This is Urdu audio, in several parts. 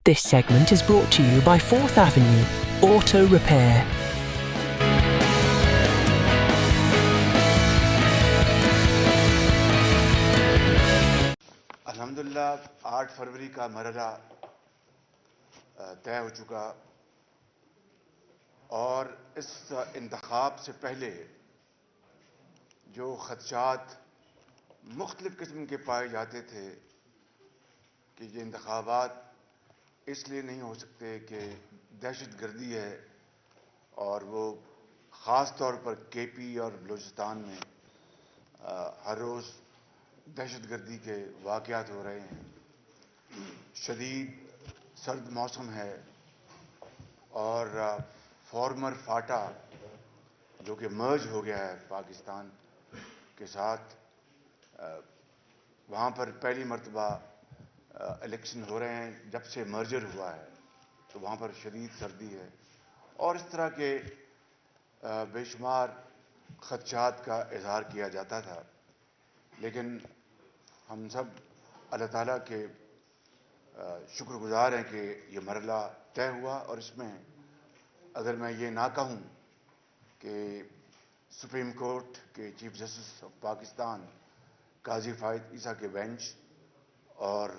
This segment is brought to you by 4th Avenue Auto Repair. الحمدللہ 8 فروری کا مرحلہ طے ہو چکا اور اس انتخاب سے پہلے جو خدشات مختلف قسم کے پائے جاتے تھے کہ یہ انتخابات اس لیے نہیں ہو سکتے کہ دہشت گردی ہے اور وہ خاص طور پر کے پی اور بلوچستان میں ہر روز دہشت گردی کے واقعات ہو رہے ہیں، شدید سرد موسم ہے اور فارمر فاٹا جو کہ مرج ہو گیا ہے پاکستان کے ساتھ، وہاں پر پہلی مرتبہ الیکشن ہو رہے ہیں جب سے مرجر ہوا ہے، تو وہاں پر شدید سردی ہے اور اس طرح کے بے شمار خدشات کا اظہار کیا جاتا تھا. لیکن ہم سب اللہ تعالیٰ کے شکر گزار ہیں کہ یہ مرحلہ طے ہوا، اور اس میں اگر میں یہ نہ کہوں کہ سپریم کورٹ کے چیف جسٹس آف پاکستان قاضی فائد عیسیٰ کے بینچ اور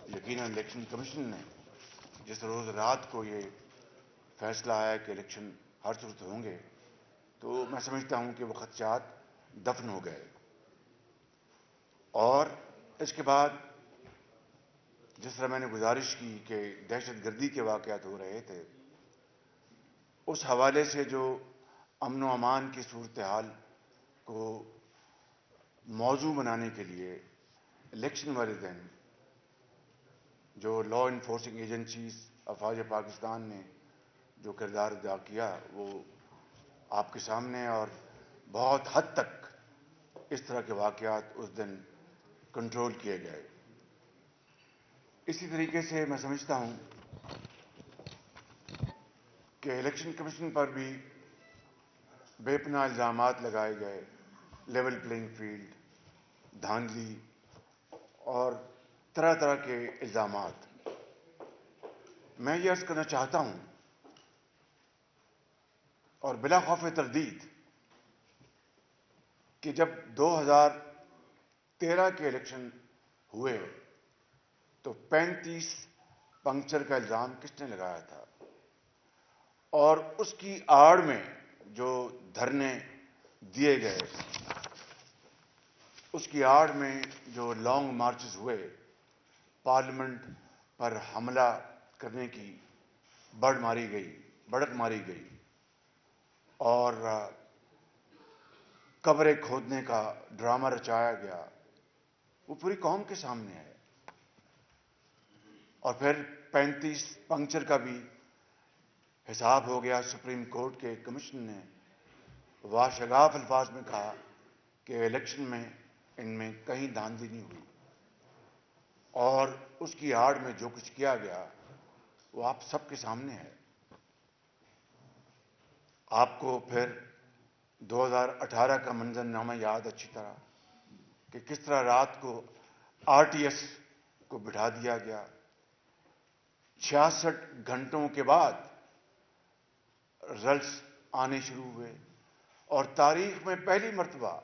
یقیناً الیکشن کمیشن نے جس روز رات کو یہ فیصلہ آیا کہ الیکشن ہر صورت ہوں گے، تو میں سمجھتا ہوں کہ وہ خدشات دفن ہو گئے. اور اس کے بعد جس طرح میں نے گزارش کی کہ دہشت گردی کے واقعات ہو رہے تھے، اس حوالے سے جو امن و امان کی صورتحال کو موضوع بنانے کے لیے الیکشن والے دن جو لا انفورسنگ ایجنسیز افواج پاکستان نے جو کردار ادا کیا، وہ آپ کے سامنے، اور بہت حد تک اس طرح کے واقعات اس دن کنٹرول کیے گئے. اسی طریقے سے میں سمجھتا ہوں کہ الیکشن کمیشن پر بھی بے پناہ الزامات لگائے گئے، لیول پلینگ فیلڈ، دھاندلی اور طرح طرح کے الزامات. میں یہ عرض کرنا چاہتا ہوں اور بلا خوف تردید کہ جب 2013 کے الیکشن ہوئے تو 35 پنکچر کا الزام کس نے لگایا تھا، اور اس کی آڑ میں جو دھرنے دیے گئے، اس کی آڑ میں جو لانگ مارچز ہوئے، پارلیمنٹ پر حملہ کرنے کی بڑھ ماری گئی اور قبریں کھودنے کا ڈرامہ رچایا گیا، وہ پوری قوم کے سامنے ہے. اور پھر 35 پنکچر کا بھی حساب ہو گیا. سپریم کورٹ کے کمیشن نے واشگاف الفاظ میں کہا کہ الیکشن میں ان میں کہیں دھاندلی نہیں ہوئی، اور اس کی آڑ میں جو کچھ کیا گیا وہ آپ سب کے سامنے ہے. آپ کو پھر 2018 کا منظرنامہ یاد اچھی طرح کہ کس طرح رات کو آر ٹی ایس کو بٹھا دیا گیا. 66 گھنٹوں کے بعد رزلٹس آنے شروع ہوئے، اور تاریخ میں پہلی مرتبہ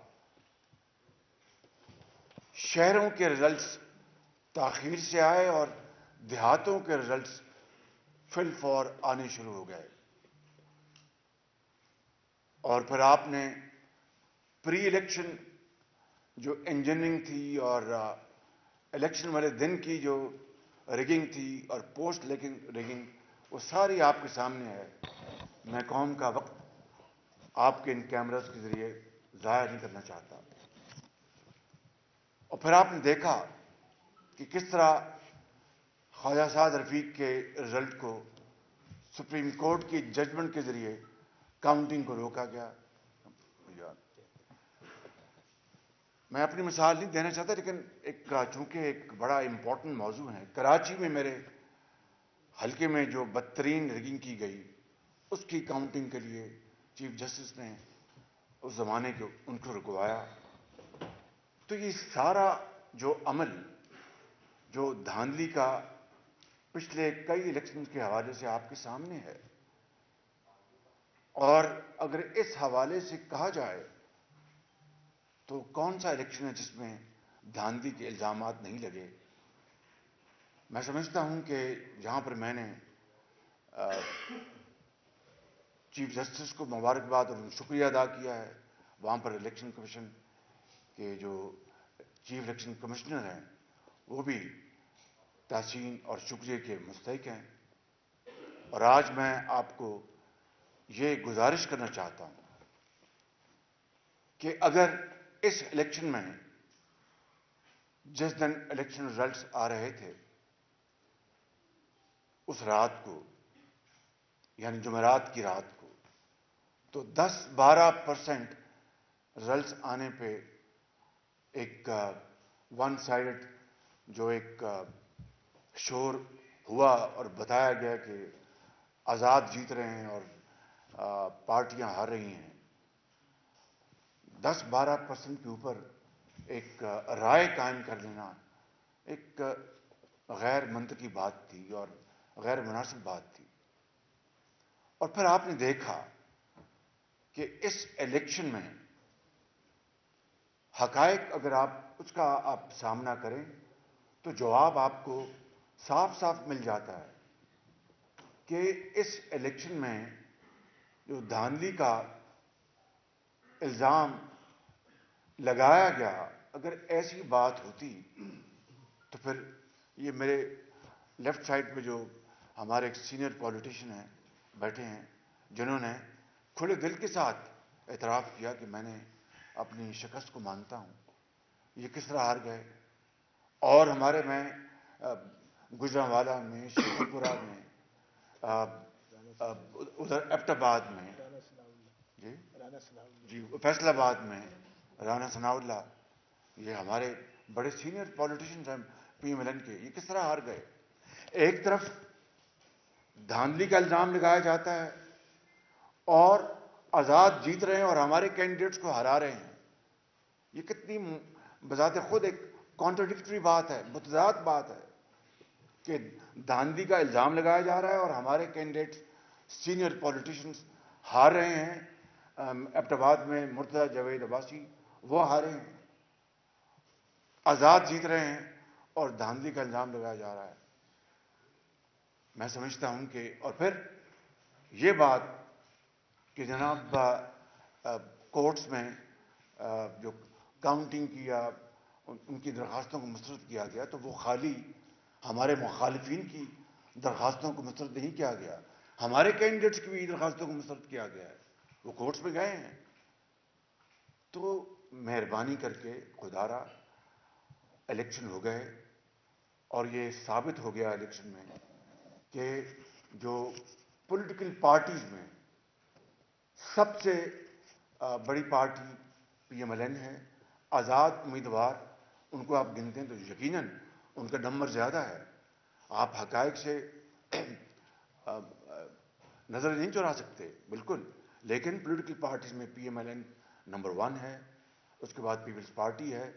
شہروں کے رزلٹس تاخیر سے آئے اور دیہاتوں کے رزلٹس فی الفور آنے شروع ہو گئے. اور پھر آپ نے پری الیکشن جو انجینئرنگ تھی اور الیکشن والے دن کی جو ریگنگ تھی اور پوسٹ ریگنگ، وہ ساری آپ کے سامنے ہے. میں قوم کا وقت آپ کے ان کیمراز کے ذریعے ضائع نہیں کرنا چاہتا. اور پھر آپ نے دیکھا کہ کس طرح خواجہ سعد رفیق کے رزلٹ کو سپریم کورٹ کی ججمنٹ کے ذریعے کاؤنٹنگ کو روکا گیا. میں اپنی مثال نہیں دینا چاہتا، لیکن چونکہ ایک بڑا امپورٹنٹ موضوع ہے، کراچی میں میرے حلقے میں جو بدترین ریگنگ کی گئی، اس کی کاؤنٹنگ کے لیے چیف جسٹس نے اس زمانے کے ان کو رکوایا. تو یہ سارا جو عمل جو دھاندلی کا پچھلے کئی الیکشن کے حوالے سے آپ کے سامنے ہے، اور اگر اس حوالے سے کہا جائے تو کون سا الیکشن ہے جس میں دھاندلی کے الزامات نہیں لگے؟ میں سمجھتا ہوں کہ جہاں پر میں نے چیف جسٹس کو مبارکباد اور شکریہ ادا کیا ہے، وہاں پر الیکشن کمیشن کے جو چیف الیکشن کمشنر ہیں وہ بھی تحسین اور شکریہ کے مستحق ہیں. اور آج میں آپ کو یہ گزارش کرنا چاہتا ہوں کہ اگر اس الیکشن میں جس دن الیکشن رزلٹس آ رہے تھے اس رات کو، یعنی جمعرات کی رات کو، تو 10-12% رزلٹس آنے پہ ایک ون سائڈڈ جو ایک شور ہوا اور بتایا گیا کہ آزاد جیت رہے ہیں اور پارٹیاں ہار رہی ہیں، 10-12% کے اوپر ایک رائے قائم کر لینا ایک غیر منطقی بات تھی اور غیر مناسب بات تھی. اور پھر آپ نے دیکھا کہ اس الیکشن میں حقائق اگر آپ اس کا سامنا کریں تو جواب آپ کو صاف صاف مل جاتا ہے کہ اس الیکشن میں جو دھاندلی کا الزام لگایا گیا، اگر ایسی بات ہوتی تو پھر یہ میرے لیفٹ سائڈ پہ جو ہمارے ایک سینئر پولیٹیشین ہیں بیٹھے ہیں جنہوں نے کھلے دل کے ساتھ اعتراف کیا کہ میں نے اپنی شکست کو مانتا ہوں، یہ کس طرح ہار گئے. اور ہمارے میں گجرانوالہ میں، شیخو پورہ میں، ادھر ایبٹ آباد میں، جی فیصل آباد میں رانا ثناء اللہ، یہ ہمارے بڑے سینئر پولیٹیشینز ہیں پی ایم ایل این کے، یہ کس طرح ہار گئے. ایک طرف دھاندلی کا الزام لگایا جاتا ہے اور آزاد جیت رہے ہیں اور ہمارے کینڈیڈیٹس کو ہرا رہے ہیں. یہ کتنی بذات خود ایک کانٹرڈکٹری بات ہے، متضاد بات ہے کہ دھاندلی کا الزام لگایا جا رہا ہے اور ہمارے کینڈیڈیٹس سینئر پولیٹیشینز ہار رہے ہیں. ایبٹ آباد میں مرتضیٰ جاوید عباسی وہ ہارے ہیں، آزاد جیت رہے ہیں اور دھاندلی کا الزام لگایا جا رہا ہے. میں سمجھتا ہوں کہ اور پھر یہ بات کہ جناب کورٹس میں جو کاؤنٹنگ کیا ان کی درخواستوں کو مسترد کیا گیا تو وہ خالی ہمارے مخالفین کی درخواستوں کو مسترد نہیں کیا گیا، ہمارے کینڈیڈیٹس کی بھی درخواستوں کو مسترد کیا گیا ہے، وہ کورٹس میں گئے ہیں. تو مہربانی کر کے خدارا الیکشن ہو گئے اور یہ ثابت ہو گیا الیکشن میں کہ جو پولیٹیکل پارٹیز میں سب سے بڑی party P M L N ہے، آزاد امیدوار ان کو آپ گنتے ہیں تو یقیناً ان کا نمبر زیادہ ہے. آپ حقائق سے نظر نہیں چرا سکتے بالکل، لیکن پولیٹیکل پارٹیز میں P M L N number 1 ہے، اس کے بعد پیپلز پارٹی ہے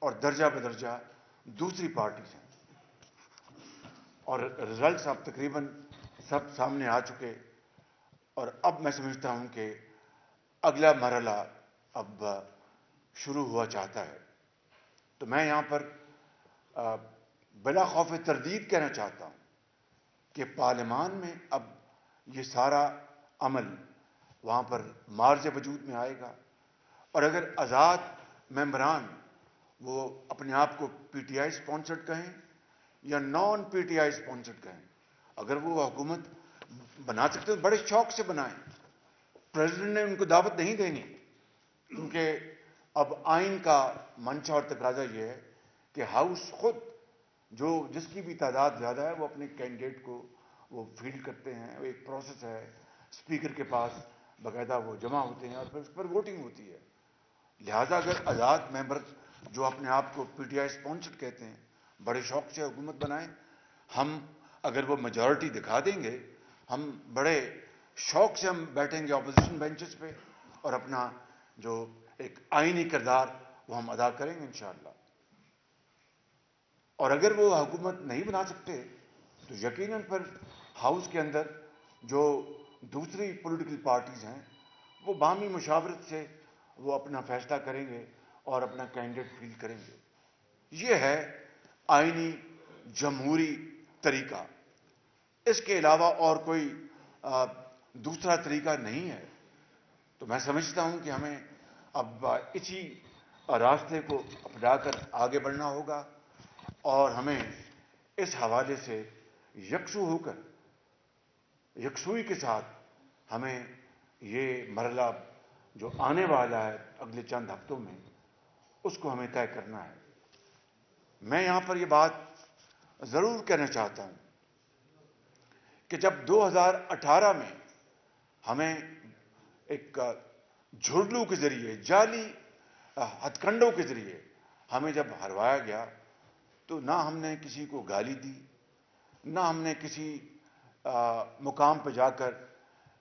اور درجہ بدرجہ دوسری پارٹیز ہیں. اور رزلٹس اب تقریباً سب سامنے آ چکے اور اب میں سمجھتا ہوں کہ اگلا مرحلہ اب شروع ہوا چاہتا ہے. تو میں یہاں پر بلا خوف تردید کہنا چاہتا ہوں کہ پارلیمان میں اب یہ سارا عمل وہاں پر مارج وجود میں آئے گا. اور اگر آزاد ممبران وہ اپنے آپ کو پی ٹی آئی اسپانسرڈ کہیں یا naan P T I sponsored کہیں، اگر وہ حکومت بنا سکتے تو بڑے شوق سے بنائیں. پریزیڈنٹ نے ان کو دعوت نہیں دینی کیونکہ اب آئین کا منشا اور تقاضا یہ ہے کہ ہاؤس خود جو جس کی بھی تعداد زیادہ ہے وہ اپنے کینڈیڈیٹ کو وہ فیلڈ کرتے ہیں، ایک پروسیس ہے، اسپیکر کے پاس باقاعدہ وہ جمع ہوتے ہیں اور پھر اس پر ووٹنگ ہوتی ہے. لہذا اگر آزاد ممبر جو اپنے آپ کو پی ٹی آئی اسپانسرڈ کہتے ہیں بڑے شوق سے حکومت بنائیں، ہم اگر وہ میجورٹی دکھا دیں گے ہم بڑے شوق سے ہم بیٹھیں گے اپوزیشن بینچز پہ اور اپنا جو ایک آئینی کردار وہ ہم ادا کریں گے انشاءاللہ. اور اگر وہ حکومت نہیں بنا سکتے تو تو یقیناً پر ہاؤس کے اندر جو دوسری پولیٹیکل پارٹیز ہیں وہ باہمی مشاورت سے وہ اپنا فیصلہ کریں گے اور اپنا کینڈیڈیٹ فیل کریں گے. یہ ہے آئینی جمہوری طریقہ. اس کے علاوہ اور کوئی دوسرا طریقہ نہیں ہے. تو میں سمجھتا ہوں کہ ہمیں اب اسی راستے کو اپنا کر آگے بڑھنا ہوگا اور ہمیں اس حوالے سے یکسو ہو کر یکسوئی کے ساتھ ہمیں یہ مرحلہ جو آنے والا ہے اگلے چند ہفتوں میں اس کو ہمیں طے کرنا ہے. میں یہاں پر یہ بات ضرور کہنا چاہتا ہوں کہ جب 2018 میں ہمیں ایک جھرلو کے ذریعے جعلی ہتھ کنڈوں کے ذریعے ہمیں جب ہروایا گیا تو نہ ہم نے کسی کو گالی دی, نہ ہم نے کسی مقام پہ جا کر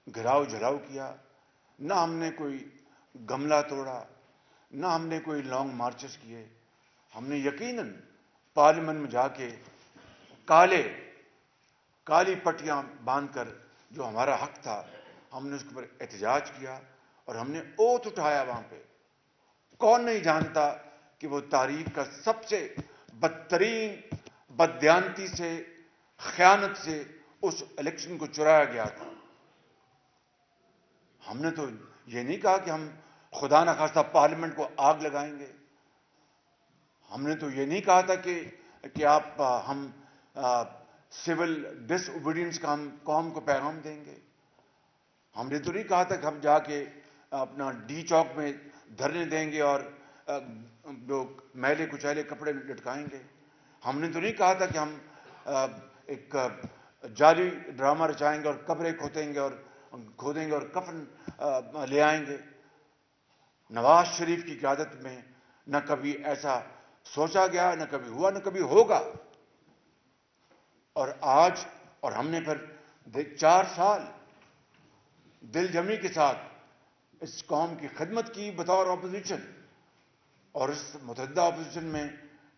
گھراؤ جھلاؤ کیا, نہ ہم نے کوئی گملہ توڑا, نہ ہم نے کوئی لانگ مارچز کیے. ہم نے یقیناً پارلیمنٹ میں جا کے کالی پٹیاں باندھ کر جو ہمارا حق تھا ہم نے اس کے اوپر احتجاج کیا اور ہم نے اوتھ اٹھایا وہاں پہ. کون نہیں جانتا کہ وہ تاریخ کا سب سے بدترین بددیانتی سے خیانت سے اس الیکشن کو چرایا گیا تھا. ہم نے تو یہ نہیں کہا کہ ہم خدا نخواستہ پارلیمنٹ کو آگ لگائیں گے. ہم نے تو یہ نہیں کہا تھا کہ ہم سول ڈس اوبیڈینس کا ہم قوم کو پیغام دیں گے. ہم نے تو نہیں کہا تھا کہ ہم جا کے اپنا ڈی چوک میں دھرنے دیں گے اور لوگ میلے کچیلے کپڑے لٹکائیں گے. ہم نے تو نہیں کہا تھا کہ ہم ایک جعلی ڈرامہ رچائیں گے اور قبریں کھودیں گے اور کفن لے آئیں گے. نواز شریف کی قیادت میں نہ کبھی ایسا سوچا گیا, نہ کبھی ہوا, نہ کبھی ہوگا. اور آج اور ہم نے پھر 4 سال دل جمی کے ساتھ اس قوم کی خدمت کی بطور اپوزیشن, اور اس متحدہ اپوزیشن میں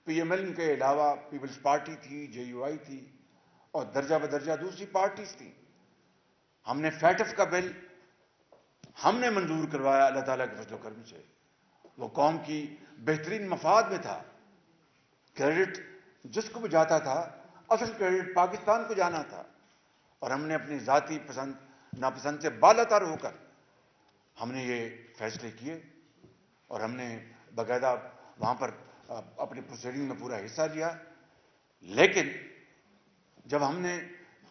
پی ایم ایل کے علاوہ پیپلز پارٹی تھی, جے یو آئی تھی اور درجہ بدرجہ دوسری پارٹیز تھیں. ہم نے فیٹف کا بل ہم نے منظور کروایا اللہ تعالیٰ کے فضل و کرم سے. وہ قوم کی بہترین مفاد میں تھا. کریڈٹ جس کو بھی جاتا تھا اصل کریڈٹ پاکستان کو جانا تھا, اور ہم نے اپنی ذاتی پسند ناپسند سے بالاتر ہو کر ہم نے یہ فیصلے کیے اور ہم نے باقاعدہ وہاں پر اپنی پروسیڈنگ میں پورا حصہ لیا. لیکن جب ہم نے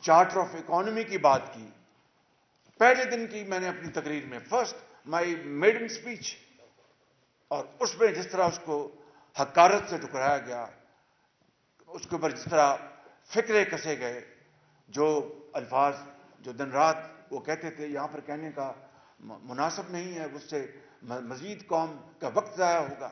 چارٹر آف اکانومی کی بات کی, پہلے دن کی میں نے اپنی تقریر میں فرسٹ مائی میڈن اسپیچ, اور اس میں جس طرح اس کو حقارت سے ٹکرایا گیا, اس کے اوپر جس طرح فکرے کسے گئے, جو الفاظ جو دن رات وہ کہتے تھے یہاں پر کہنے کا مناسب نہیں ہے, اس سے مزید قوم کا وقت ضائع ہوگا.